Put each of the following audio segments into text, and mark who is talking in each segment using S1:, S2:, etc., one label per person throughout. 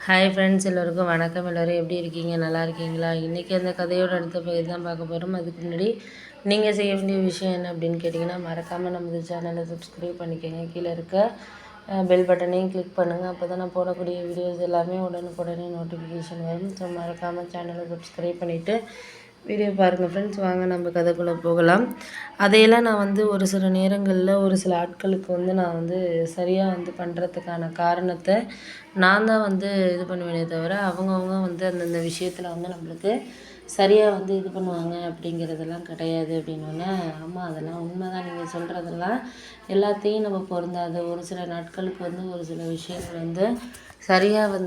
S1: Hi friends, எல்லோருக்கும் வணக்கம். எல்லோரும் எப்படி இருக்கீங்க? நல்லா இருக்கீங்களா? இன்றைக்கி அந்த கதையோட அடுத்த பகுதி தான் பார்க்க போகிறோம். அதுக்கு முன்னாடி நீங்கள் செய்ய வேண்டிய விஷயம் என்ன அப்படின்னு கேட்டிங்கன்னா, மறக்காமல் நமது சேனலை சப்ஸ்கிரைப் பண்ணிக்கோங்க. கீழே இருக்க பெல் பட்டனையும் கிளிக் பண்ணுங்கள். அப்போ தான் நான் போடக்கூடிய வீடியோஸ் எல்லாமே உடனுக்குடனே நோட்டிஃபிகேஷன் வரும். ஸோ மறக்காமல் சேனலை சப்ஸ்கிரைப் பண்ணிவிட்டு வீடியோ பாருங்கள் ஃப்ரெண்ட்ஸ். வாங்க நம்ம கதைக்குள்ளே போகலாம். அதையெல்லாம் நான் ஒரு சில நேரங்களில் ஒரு சில ஆட்களுக்கு நான் சரியாக பண்ணுறதுக்கான காரணத்தை நான் தான் இது பண்ணுவேனே தவிர, அவங்கவுங்க அந்தந்த விஷயத்தில் நம்மளுக்கு சரியாக இது பண்ணுவாங்க அப்படிங்கிறதெல்லாம் கிடையாது அப்படின்னோடனே, ஆமாம் அதெல்லாம் உண்மை தான், நீங்கள் சொல்கிறதெல்லாம் எல்லாத்தையும் நம்ம பொருந்தாது. ஒரு சில நாட்களுக்கு ஒரு சில விஷயங்கள் சரியாக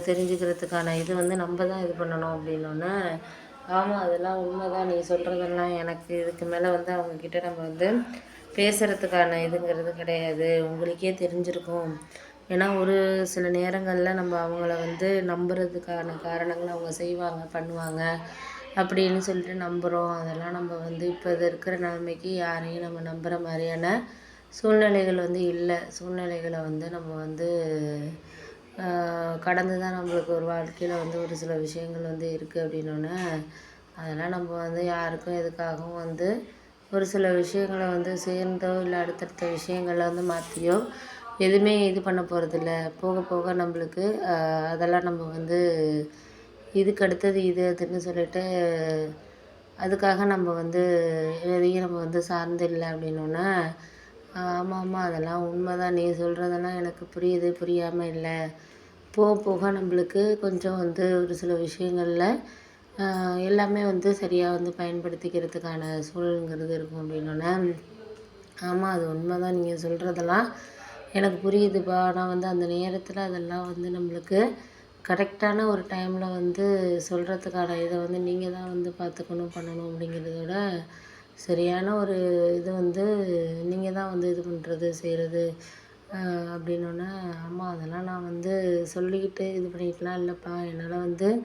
S1: தெரிஞ்சுக்கிறதுக்கான இது நம்ம தான் இது பண்ணணும் அப்படின்னோடனே, ஆமாம் அதெல்லாம் உண்மை தான், நீ சொல்கிறதெல்லாம் எனக்கு இதுக்கு மேலே அவங்கக்கிட்ட நம்ம பேசுகிறதுக்கான இதுங்கிறது கிடையாது. உங்களுக்கே தெரிஞ்சிருக்கும். ஏன்னா ஒரு சில நேரங்களில் நம்ம அவங்கள நம்புறதுக்கான காரணங்கள் அவங்க செய்வாங்க, பண்ணுவாங்க அப்படின்னு சொல்லிட்டு நம்புகிறோம். அதெல்லாம் நம்ம இப்போ இது இருக்கிற நிலைமைக்கு யாரையும் நம்ம நம்புகிற மாதிரியான சூழ்நிலைகள் இல்லை. சூழ்நிலைகளை நம்ம கடந்து தான் நம்மளுக்கு ஒரு வாழ்க்கையில் ஒரு சில விஷயங்கள் இருக்குது அப்படின்னோடனே, அதெல்லாம் நம்ம யாருக்கும் எதுக்காகவும் ஒரு சில விஷயங்களை சேர்ந்தோ இல்லை அடுத்தடுத்த விஷயங்களை மாற்றியோ எதுவுமே இது பண்ண போகிறதில்ல. போக போக நம்மளுக்கு அதெல்லாம் நம்ம இதுக்கு அடுத்தது இது அதுன்னு சொல்லிட்டு அதுக்காக நம்ம எதையும் நம்ம சார்ந்து இல்லை அப்படின்னோடனே, ஆமாம் ஆமாம் அதெல்லாம் உண்மை தான், நீ சொல்கிறதெல்லாம் எனக்கு புரியுது, புரியாமல் இல்லை. போக போக நம்மளுக்கு கொஞ்சம் ஒரு சில விஷயங்களில் எல்லாமே சரியாக பயன்படுத்திக்கிறதுக்கான சூழலுங்கிறது இருக்கும் அப்படின்னோடனே, ஆமாம் அது உண்மை தான், நீங்கள் சொல்கிறதெல்லாம் எனக்கு புரியுதுப்பா. ஆனால் அந்த நேரத்தில் அதெல்லாம் நம்மளுக்கு கரெக்டான ஒரு டைமில் சொல்கிறதுக்கான இதை நீங்கள் தான் பார்த்துக்கணும், பண்ணணும் அப்படிங்கிறத விட சரியான ஒரு இது நீங்கள் தான் இது பண்ணுறது, செய்கிறது அப்படின்னோடனே, ஆமாம் அதெல்லாம் நான் சொல்லிக்கிட்டு இது பண்ணிக்கலாம் இல்லைப்பா. என்னால்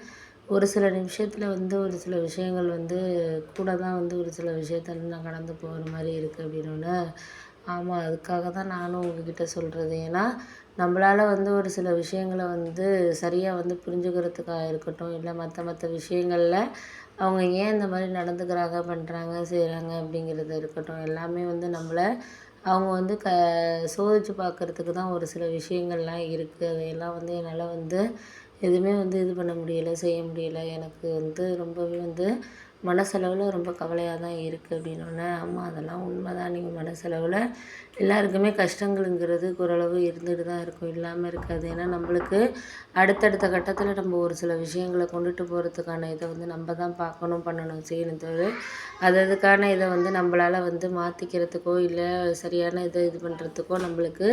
S1: ஒரு சில நிமிஷத்தில் ஒரு சில விஷயங்கள் கூட தான் ஒரு சில விஷயத்த நான் கடந்து போகிற மாதிரி இருக்குது அப்படின்னோடனே, ஆமாம் அதுக்காக தான் நானும் உங்ககிட்ட சொல்கிறது. ஏன்னா நம்மளால் ஒரு சில விஷயங்களை சரியாக புரிஞ்சுக்கிறதுக்காக இருக்கட்டும், இல்லை மற்ற விஷயங்களில் அவங்க ஏன் இந்த மாதிரி நடந்துக்கிறாங்க, பண்ணுறாங்க, செய்கிறாங்க அப்படிங்கிறது இருக்கட்டும், எல்லாமே நம்மளை அவங்க சோதித்து பார்க்குறதுக்கு தான் ஒரு சில விஷயங்கள்லாம் இருக்குது. அதையெல்லாம் என்னால் எதுவுமே இது பண்ண முடியலை, செய்ய முடியலை. எனக்கு ரொம்பவே மனசளவில் ரொம்ப கவலையாக தான் இருக்குது அப்படின்னோடனே, ஆமாம் அதெல்லாம் உண்மை தான், நீங்கள் மனசளவில் எல்லாருக்குமே கஷ்டங்களுங்கிறது ஓரளவு இருந்துட்டு தான் இருக்கும், இல்லாமல் இருக்காது. ஏன்னா நம்மளுக்கு அடுத்தடுத்த கட்டத்தில் நம்ம ஒரு சில விஷயங்களை கொண்டுட்டு போகிறதுக்கான இதை நம்ம தான் பார்க்கணும், பண்ணணும், செய்யணும் தவிர அதுக்கான இதை நம்மளால் மாற்றிக்கிறதுக்கோ இல்லை சரியான இதை இது பண்ணுறதுக்கோ நம்மளுக்கு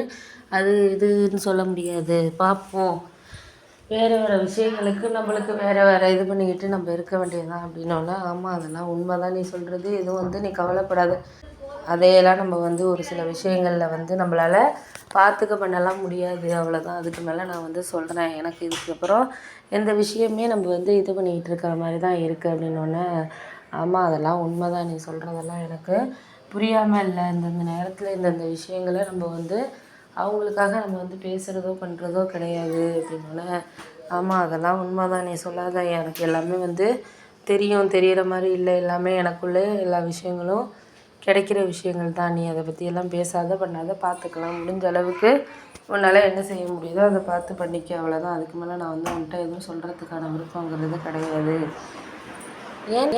S1: அது இதுன்னு சொல்ல முடியாது. பார்ப்போம், வேறு வேறு விஷயங்களுக்கு நம்மளுக்கு வேறு இது பண்ணிக்கிட்டு நம்ம இருக்க வேண்டியது தான் அப்படின்னோடனே, ஆமாம் அதெல்லாம் உண்மை தான், நீ சொல்கிறது எதுவும் நீ கவலைப்படாத. அதையெல்லாம் நம்ம ஒரு சில விஷயங்களில் நம்மளால் பார்த்துக்க பண்ணலாம் முடியாது, அவ்வளோதான். அதுக்கு மேலே நான் சொல்கிறேன். எனக்கு இதுக்கப்புறம் எந்த விஷயமே நம்ம இது பண்ணிக்கிட்டு இருக்கிற மாதிரி தான் இருக்குது அப்படின்னோடனே, ஆமாம் அதெல்லாம் உண்மை தான், நீ சொல்கிறதெல்லாம் எனக்கு புரியாமல் இல்லை. இந்தந்த நேரத்தில் இந்தந்த விஷயங்களை நம்ம அவங்களுக்காக நம்ம பேசுகிறதோ பண்ணுறதோ கிடையாது அப்படின்னோடனே, ஆமாம் அதெல்லாம் உண்மை தான், நீ சொல்லாத. எனக்கு எல்லாமே தெரியும், தெரிகிற மாதிரி இல்லை. எல்லாமே எனக்குள்ளே எல்லா விஷயங்களும் கிடைக்கிற விஷயங்கள் தான். நீ அதை பற்றியெல்லாம் பேசாத, பண்ணாத, பார்த்துக்கலாம். முடிஞ்ச அளவுக்கு உன்னால் என்ன செய்ய முடியுதோ அதை பார்த்து பண்ணிக்க, அவ்வளோதான். அதுக்கு மேலே நான் உன்கிட்ட எதுவும் சொல்கிறதுக்கான விருப்பங்கிறது கிடையாது. ஏன்